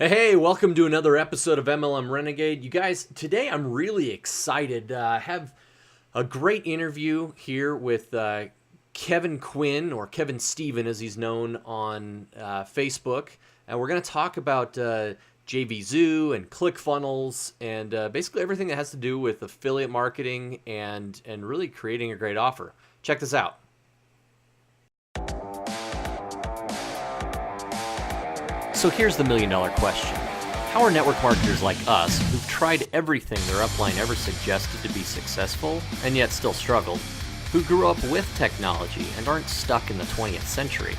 Hey, welcome to another episode of MLM Renegade. You guys, today I'm really excited. I have a great interview here with Kevin Quinn, or Kevin Steven as he's known on Facebook. And we're going to talk about JVZoo and ClickFunnels and basically everything that has to do with affiliate marketing and really creating a great offer. Check this out. So here's the million-dollar question. How are network marketers like us, who've tried everything their upline ever suggested to be successful, and yet still struggled, who grew up with technology and aren't stuck in the 20th century,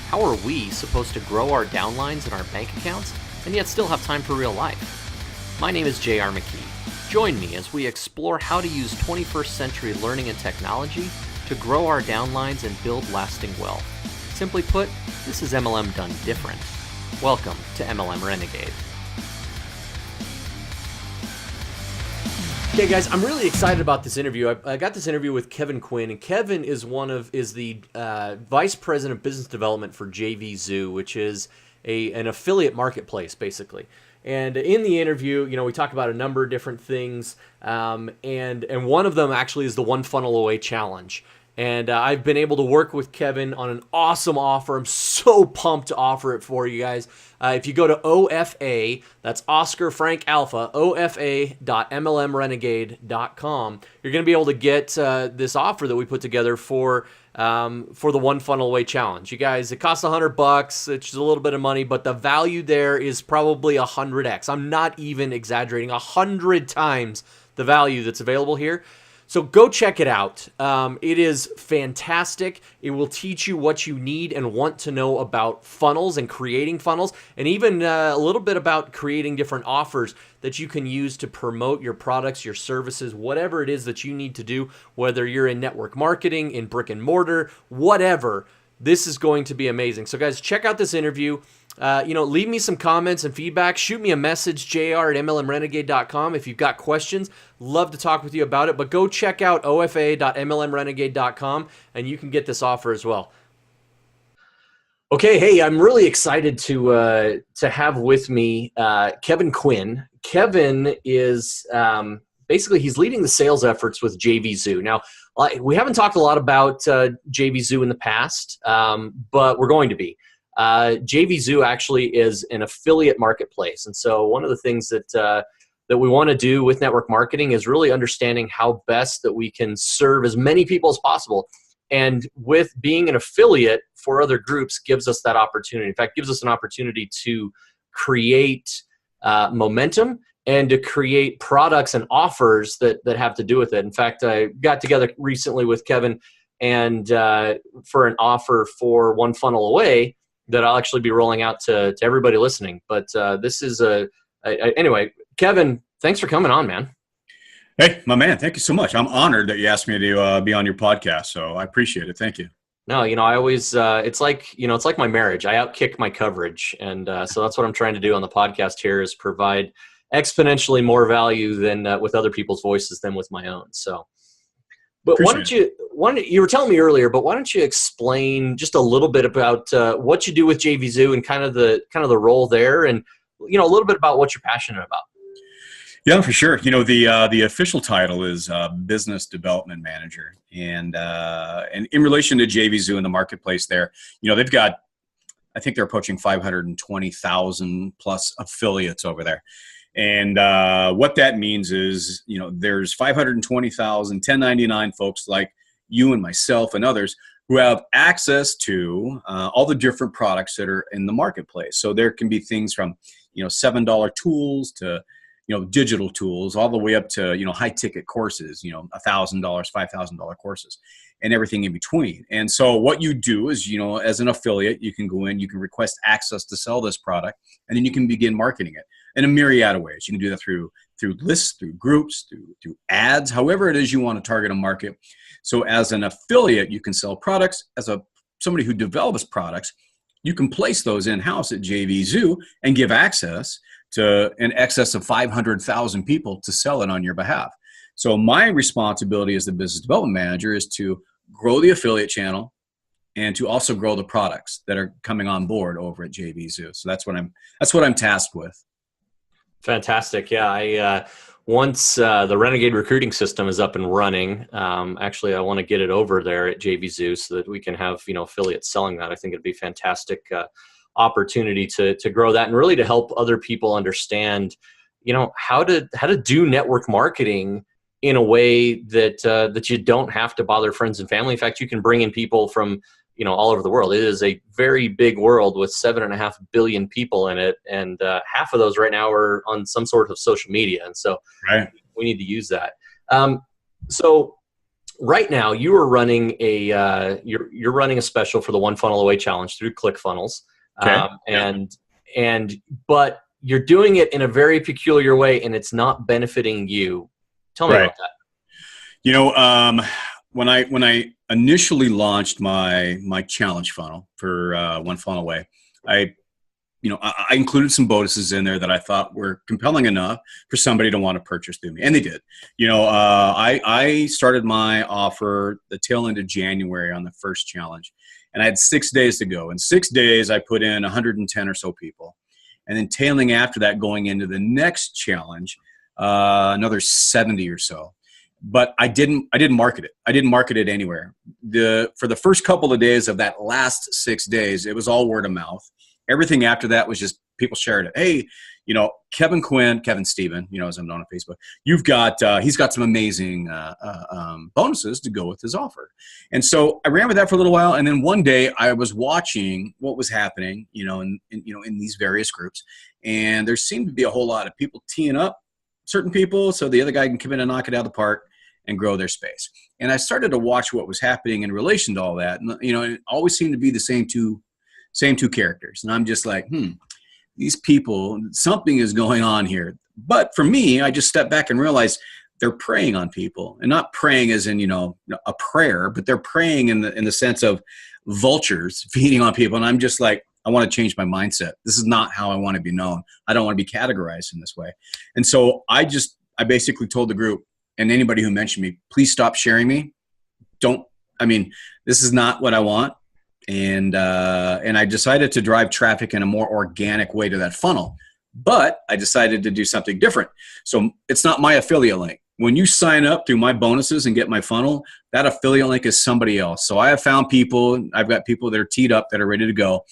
how are we supposed to grow our downlines and our bank accounts, and yet still have time for real life? My name is J.R. McKee. Join me as we explore how to use 21st century learning and technology to grow our downlines and build lasting wealth. Simply put, this is MLM done different. Welcome to MLM Renegade. Okay, guys, I'm really excited about this interview. I got this interview with Kevin Quinn, and Kevin is the vice president of business development for JVZoo, which is an affiliate marketplace, basically. And in the interview, we talk about a number of different things, and one of them actually is the One Funnel Away Challenge. And I've been able to work with Kevin on an awesome offer. I'm so pumped to offer it for you guys. If you go to OFA, that's Oscar Frank Alpha, ofa.mlmrenegade.com, you're going to be able to get this offer that we put together for the One Funnel Away Challenge. You guys, it costs $100, which is a little bit of money, but the value there is probably 100x. I'm not even exaggerating, 100 times the value that's available here. So go check it out. It is fantastic. It will teach you what you need and want to know about funnels and creating funnels, and even a little bit about creating different offers that you can use to promote your products, your services, whatever it is that you need to do, whether you're in network marketing, in brick and mortar, whatever. This is going to be amazing. So guys, check out this interview. Leave me some comments and feedback. Shoot me a message, jr@mlmrenegade.com. If you've got questions, love to talk with you about it. But go check out ofa.mlmrenegade.com, and you can get this offer as well. Okay, hey, I'm really excited to have with me Kevin Quinn. Kevin is basically he's leading the sales efforts with JVZoo. Now, we haven't talked a lot about JVZoo in the past, but we're going to be. JVZoo actually is an affiliate marketplace, and so one of the things that we want to do with network marketing is really understanding how best that we can serve as many people as possible. And with being an affiliate for other groups gives us that opportunity. In fact, gives us an opportunity to create momentum and to create products and offers that have to do with it. In fact, I got together recently with Kevin and for an offer for One Funnel Away that I'll actually be rolling out to everybody listening. But this is anyway, Kevin, thanks for coming on, man. Hey, my man, thank you so much. I'm honored that you asked me to be on your podcast, so I appreciate it. Thank you. No, I always, it's like my marriage. I outkick my coverage. And so that's what I'm trying to do on the podcast here is provide exponentially more value than with other people's voices than with my own. So, but you were telling me earlier, but why don't you explain just a little bit about what you do with JVZoo and kind of the role there, and a little bit about what you're passionate about. Yeah, for sure. The official title is Business Development Manager, and in relation to JVZoo in the marketplace, there, they've got, I think they're approaching 520,000 plus affiliates over there. And what that means is, there's 520,000 1099 folks like you and myself and others who have access to all the different products that are in the marketplace. So there can be things from, $7 tools to, digital tools, all the way up to, high ticket courses, $1,000, $5,000 courses, and everything in between. And so what you do is, as an affiliate, you can go in, you can request access to sell this product, and then you can begin marketing it in a myriad of ways. You can do that through lists, through groups, through ads, however it is you want to target a market. So as an affiliate, you can sell products. As somebody who develops products, you can place those in-house at JVZoo and give access to in excess of 500,000 people to sell it on your behalf. So my responsibility as the business development manager is to grow the affiliate channel, and to also grow the products that are coming on board over at JVZoo. So that's what I'm tasked with. Fantastic. Yeah. Once the Renegade recruiting system is up and running, actually, I want to get it over there at JVZoo so that we can have, affiliates selling that. I think it'd be fantastic opportunity to grow that and really to help other people understand, how to do network marketing in a way that you don't have to bother friends and family. In fact, you can bring in people from all over the world. It is a very big world with 7.5 billion people in it. And half of those right now are on some sort of social media. And so we need to use that. So right now you are running you're running a special for the One Funnel Away Challenge through ClickFunnels. Okay. But you're doing it in a very peculiar way and it's not benefiting you. Tell me about that. When I initially launched my challenge funnel for One Funnel Away, I included some bonuses in there that I thought were compelling enough for somebody to want to purchase through me, and they did. I started my offer the tail end of January on the first challenge, and I had 6 days to go. In 6 days, I put in 110 or so people, and then tailing after that, going into the next challenge, another 70 or so. But I didn't market it. I didn't market it anywhere. For the first couple of days of that last 6 days, it was all word of mouth. Everything after that was just people shared it. Hey, Kevin Steven, as I'm known on Facebook, he's got some amazing bonuses to go with his offer. And so I ran with that for a little while. And then one day I was watching what was happening, in these various groups. And there seemed to be a whole lot of people teeing up certain people so the other guy can come in and knock it out of the park and grow their space. And I started to watch what was happening in relation to all that. And, it always seemed to be the same two characters. And I'm just like, these people, something is going on here. But for me, I just stepped back and realized they're preying on people, and not preying as in, a prayer, but they're preying in the sense of vultures feeding on people. And I'm just like, I want to change my mindset. This is not how I want to be known. I don't want to be categorized in this way. And so I basically told the group and anybody who mentioned me, please stop sharing me. This is not what I want. And I decided to drive traffic in a more organic way to that funnel, but I decided to do something different. So it's not my affiliate link. When you sign up through my bonuses and get my funnel, that affiliate link is somebody else. So I have found people, I've got people that are teed up, that are ready to go,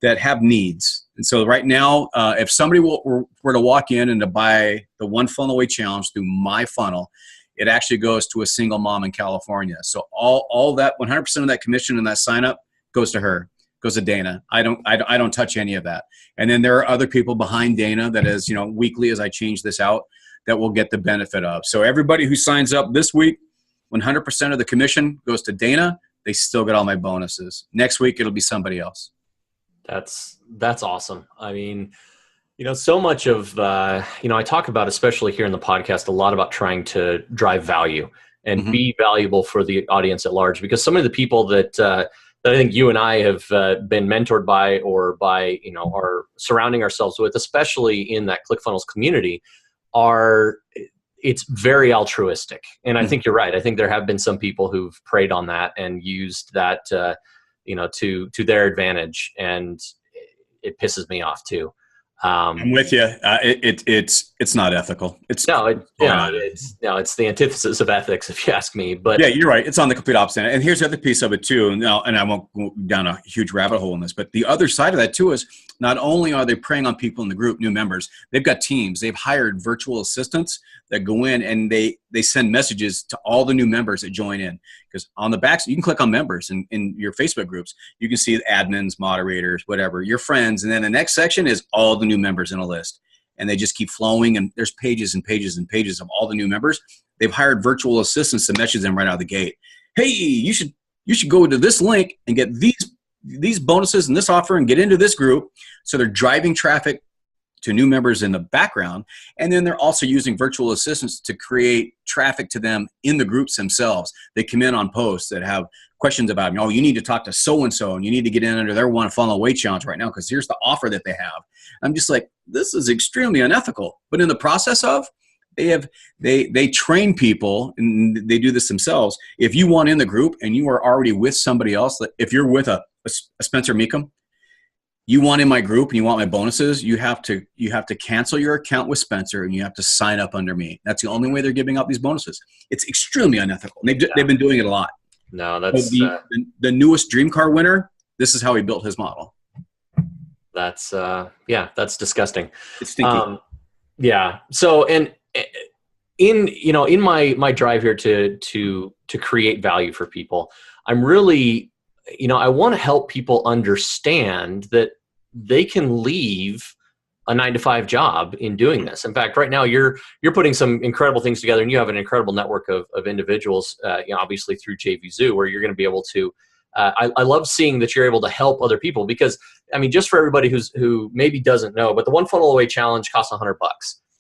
that have needs. And so right now, if somebody were to walk in and to buy the One Funnel Away Challenge through my funnel, it actually goes to a single mom in California. So all that, 100% of that commission and that sign up goes to her, goes to Dana. I don't touch any of that. And then there are other people behind Dana that is, weekly as I change this out, that will get the benefit of. So everybody who signs up this week, 100% of the commission goes to Dana. They still get all my bonuses. Next week, it'll be somebody else. That's awesome. I mean, so much of, I talk about, especially here in the podcast, a lot about trying to drive value and be valuable for the audience at large, because some of the people that I think you and I have been mentored by, or by, are surrounding ourselves with, especially in that ClickFunnels community, it's very altruistic. And I think you're right. I think there have been some people who've preyed on that and used that, to their advantage. And it pisses me off too. I'm with you. It's not ethical. It's the antithesis of ethics, if you ask me. But yeah, you're right. It's on the complete opposite. And here's the other piece of it too. And I won't go down a huge rabbit hole in this, but the other side of that too is not only are they preying on people in the group, new members, they've got teams. They've hired virtual assistants that go in and they send messages to all the new members that join in. Because on the back, you can click on members in your Facebook groups. You can see admins, moderators, whatever, your friends. And then the next section is all the new members in a list. And they just keep flowing. And there's pages and pages and pages of all the new members. They've hired virtual assistants to message them right out of the gate. Hey, you should go to this link and get these bonuses and this offer and get into this group. So they're driving traffic to new members in the background. And then they're also using virtual assistants to create traffic to them in the groups themselves. They come in on posts that have questions about, you need to talk to so-and-so and you need to get in under their One Funnel Away Challenge right now because here's the offer that they have. I'm just like, this is extremely unethical. But in the process of, They train people, and they do this themselves. If you want in the group and you are already with somebody else, if you're with a Spencer Meekum, you want in my group and you want my bonuses, you have to cancel your account with Spencer and you have to sign up under me. That's the only way they're giving out these bonuses. It's extremely unethical. They've been doing it a lot. No, that's the newest Dream Car winner. This is how he built his model. That's that's disgusting. It's stinky. Yeah. So, and in my drive here to create value for people, I'm really, I want to help people understand that they can leave a 9-to-5 job in doing this. In fact, right now you're putting some incredible things together, and you have an incredible network of individuals, obviously through JV Zoo, where you're going to be able to. I love seeing that you're able to help other people, because just for everybody who maybe doesn't know, but the One Funnel Away Challenge costs $100.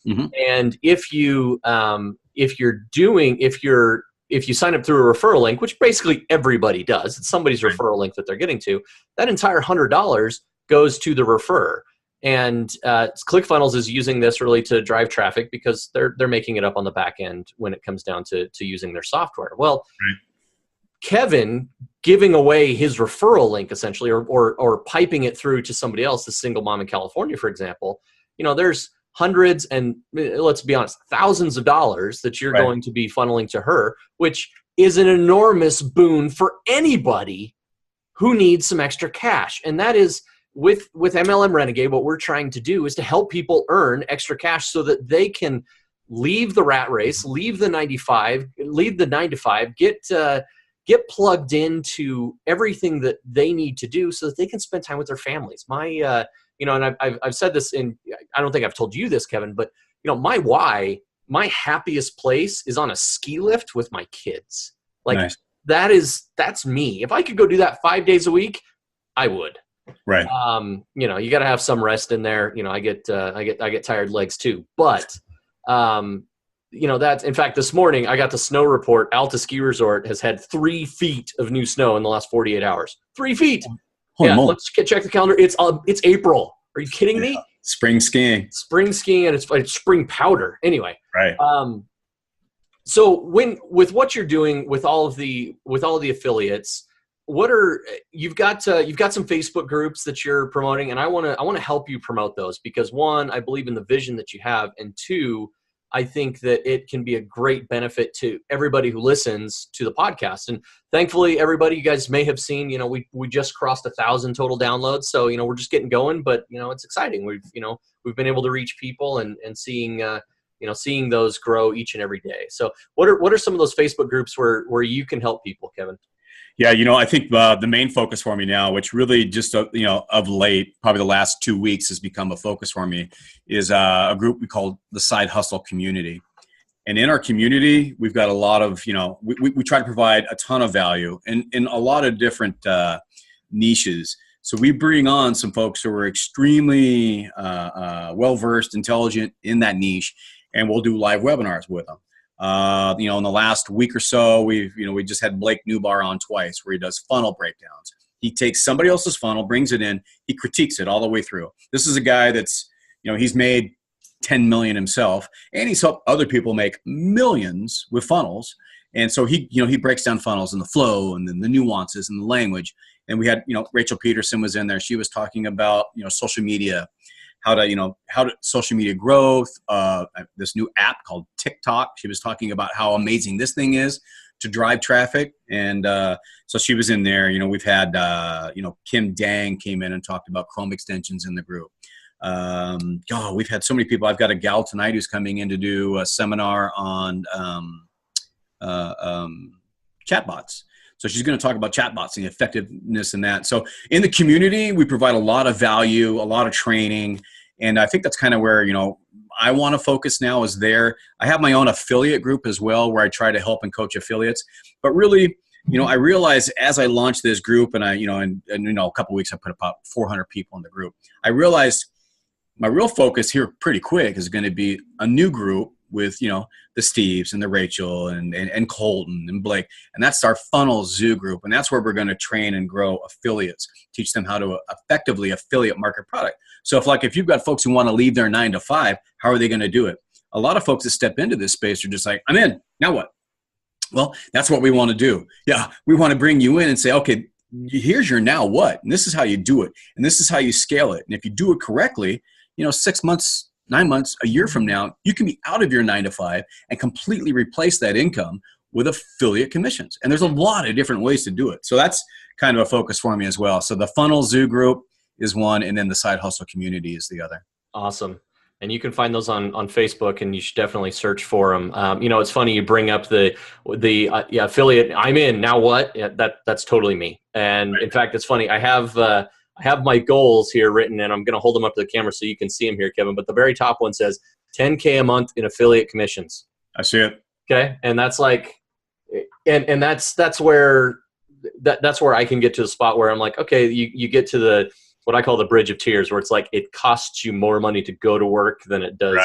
Mm-hmm. And if you sign up through a referral link, which basically everybody does, it's somebody's referral link that they're getting to, that entire $100 goes to the referrer. And ClickFunnels is using this really to drive traffic, because they're making it up on the back end when it comes down to using their software. Well, right. Kevin giving away his referral link essentially, or piping it through to somebody else, the single mom in California, for example, there's hundreds and, let's be honest, thousands of dollars that you're going to be funneling to her, which is an enormous boon for anybody who needs some extra cash. And that is with MLM Renegade, what we're trying to do is to help people earn extra cash so that they can leave the rat race, leave the 9-to-5, get plugged into everything that they need to do so that they can spend time with their families. And I've said this I don't think I've told you this, Kevin, but my happiest place is on a ski lift with my kids. Like, nice. That's me. If I could go do that 5 days a week, I would. Right. You got to have some rest in there. I get tired legs too, but that's, in fact, this morning I got the snow report. Alta Ski Resort has had 3 feet of new snow in the last 48 hours. 3 feet. Let's check the calendar. It's April. Are you kidding me? Spring skiing, and it's spring powder. Anyway. Right. So with what you're doing with all of the affiliates, you've got some Facebook groups that you're promoting, and I want to help you promote those, because one, I believe in the vision that you have, and two, I think that it can be a great benefit to everybody who listens to the podcast. And thankfully, everybody, you guys may have seen, we just crossed 1,000 total downloads. So, we're just getting going, but it's exciting. We've been able to reach people and seeing those grow each and every day. So what are some of those Facebook groups where you can help people, Kevin? Yeah, I think the main focus for me now, which really just, of late, probably the last 2 weeks has become a focus for me, is a group we call the Side Hustle Community. And in our community, we've got a lot of, we try to provide a ton of value in a lot of different niches. So we bring on some folks who are extremely well-versed, intelligent in that niche, and we'll do live webinars with them. In the last week or so, we just had Blake Newbar on twice, where he does funnel breakdowns. He takes somebody else's funnel, brings it in, he critiques it all the way through. This is a guy that's, he's made 10 million himself, and he's helped other people make millions with funnels. And so he breaks down funnels and the flow and then the nuances and the language. And we had, Rachel Peterson was in there. She was talking about, social media, how to social media growth, this new app called TikTok. She was talking about how amazing this thing is to drive traffic. And so she was in there. We've had, Kim Dang came in and talked about Chrome extensions in the group. We've had so many people. I've got a gal tonight who's coming in to do a seminar on chatbots. So she's going to talk about chatbots and the effectiveness in that. So in the community, we provide a lot of value, a lot of training. And I think that's kind of where, I want to focus now is there. I have my own affiliate group as well, where I try to help and coach affiliates. But really, I realized as I launched this group and a couple of weeks, I put about 400 people in the group. I realized my real focus here pretty quick is going to be a new group with, the Steves and the Rachel and Colton and Blake. And that's our Funnel Zoo group. And that's where we're going to train and grow affiliates, teach them how to effectively affiliate market product. So if you've got folks who want to leave their 9-to-5, how are they going to do it? a lot of folks that step into this space are just like, I'm in, now what? Well, that's what we want to do. Yeah, we want to bring you in and say, okay, here's your now what, and this is how you do it, and this is how you scale it. And if you do it correctly, 6 months, 9 months, a year from now, you can be out of your 9 to 5 and completely replace that income with affiliate commissions. And there's a lot of different ways to do it. So that's kind of a focus for me as well. So the Funnel Zoo group is one, and then the Side Hustle community is the other. Awesome. And you can find those on Facebook, and you should definitely search for them. It's funny you bring up the affiliate. I'm in, now what? Yeah, that's totally me. And right. In fact, it's funny. I have my goals here written, and I'm going to hold them up to the camera so you can see them here, Kevin. But the very top one says 10K a month in affiliate commissions. I see it. Okay, and that's like, and that's where I can get to the spot where I'm like, okay, you get to the what I call the bridge of tears, where it's like it costs you more money to go to work than it does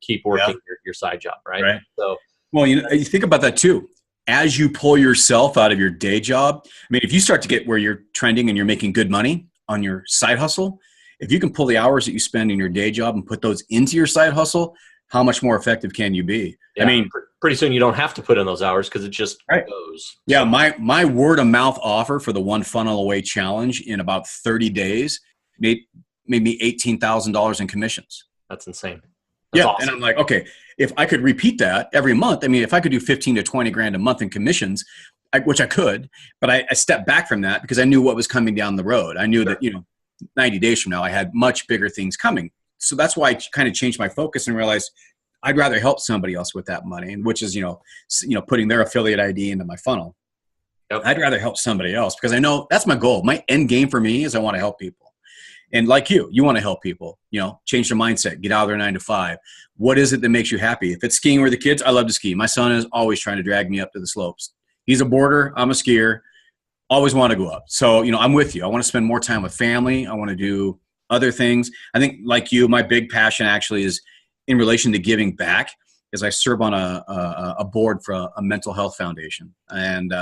keep working your side job, right? Right. So, well, you think about that too. As you pull yourself out of your day job, I mean, if you start to get where you're trending and you're making good money on your side hustle, if you can pull the hours that you spend in your day job and put those into your side hustle, how much more effective can you be? Yeah, I mean, pretty soon you don't have to put in those hours because it just goes. Yeah, my word of mouth offer for the One Funnel Away Challenge in about 30 days made me $18,000 in commissions. That's insane. That's awesome. And I'm like, okay, if I could repeat that every month, I mean, if I could do 15 to 20 grand a month in commissions, which I could, but I stepped back from that because I knew what was coming down the road. I knew that 90 days from now, I had much bigger things coming. So that's why I kind of changed my focus and realized I'd rather help somebody else with that money, which is, putting their affiliate ID into my funnel. Yep. I'd rather help somebody else because I know that's my goal. My end game for me is I want to help people. And like you want to help people, change their mindset, get out of their 9 to 5. What is it that makes you happy? If it's skiing with the kids, I love to ski. My son is always trying to drag me up to the slopes. He's a boarder. I'm a skier. Always want to go up. So, I'm with you. I want to spend more time with family. I want to do other things. I think like you, my big passion actually is in relation to giving back, is I serve on a board for a mental health foundation. And,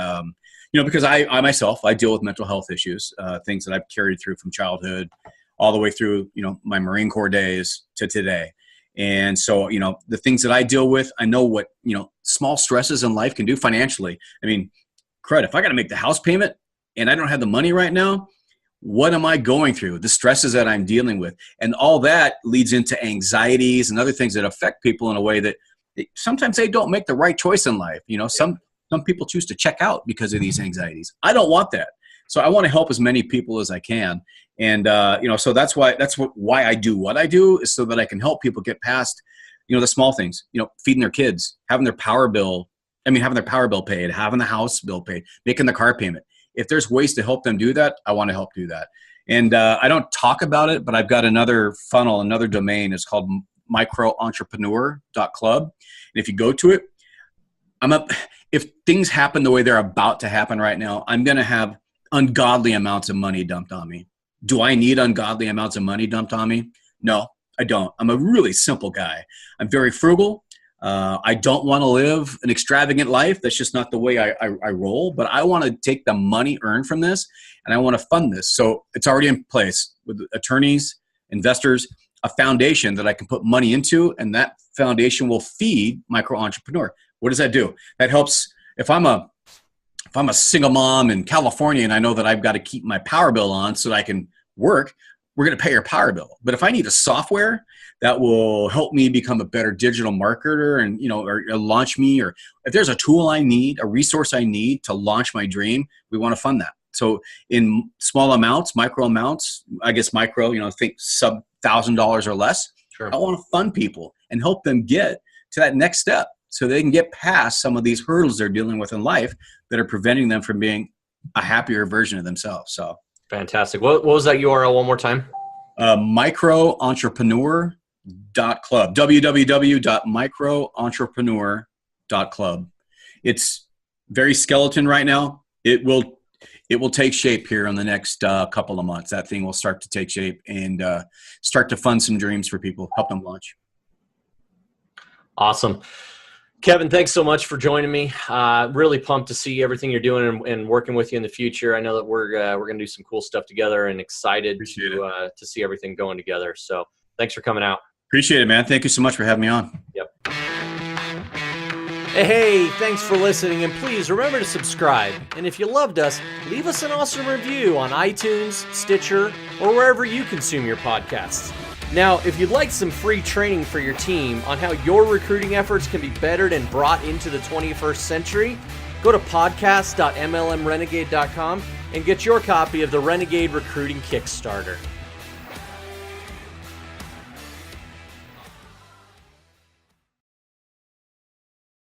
because I myself, I deal with mental health issues, things that I've carried through from childhood all the way through, my Marine Corps days to today. And so, the things that I deal with, I know what, small stresses in life can do financially. I mean, crud, if I got to make the house payment and I don't have the money right now, what am I going through? The stresses that I'm dealing with. And all that leads into anxieties and other things that affect people in a way that sometimes they don't make the right choice in life. Some people choose to check out because of these anxieties. I don't want that. So I want to help as many people as I can. And, so that's why I do what I do, is so that I can help people get past, the small things, feeding their kids, having their power bill paid, having the house bill paid, making the car payment. If there's ways to help them do that, I want to help do that. And I don't talk about it, but I've got another funnel, another domain. It's called microentrepreneur.club. And if you go to it, if things happen the way they're about to happen right now, I'm going to have ungodly amounts of money dumped on me. Do I need ungodly amounts of money dumped on me? No, I don't. I'm a really simple guy. I'm very frugal. I don't want to live an extravagant life. That's just not the way I roll. But I want to take the money earned from this, and I want to fund this. So it's already in place with attorneys, investors, a foundation that I can put money into, and that foundation will feed Micro Entrepreneur. What does that do? That helps if I'm a single mom in California and I know that I've got to keep my power bill on so that I can work, we're going to pay your power bill. But if I need a software that will help me become a better digital marketer and, or launch me, or if there's a tool I need, a resource I need to launch my dream, we want to fund that. So in small amounts, micro amounts, I guess micro, think sub $1,000 or less. Sure. I want to fund people and help them get to that next step so they can get past some of these hurdles they're dealing with in life that are preventing them from being a happier version of themselves. So fantastic. What was that URL one more time? Microentrepreneur.club. www.microentrepreneur.club. It's very skeleton right now. It will take shape here in the next couple of months. That thing will start to take shape and start to fund some dreams for people, help them launch. Awesome. Kevin, thanks so much for joining me. Really pumped to see everything you're doing and working with you in the future. I know that we're going to do some cool stuff together, and excited to see everything going together. So thanks for coming out. Appreciate it, man. Thank you so much for having me on. Yep. Hey, thanks for listening, and please remember to subscribe. And if you loved us, leave us an awesome review on iTunes, Stitcher, or wherever you consume your podcasts. Now, if you'd like some free training for your team on how your recruiting efforts can be bettered and brought into the 21st century, go to podcast.mlmrenegade.com and get your copy of the Renegade Recruiting Kickstarter.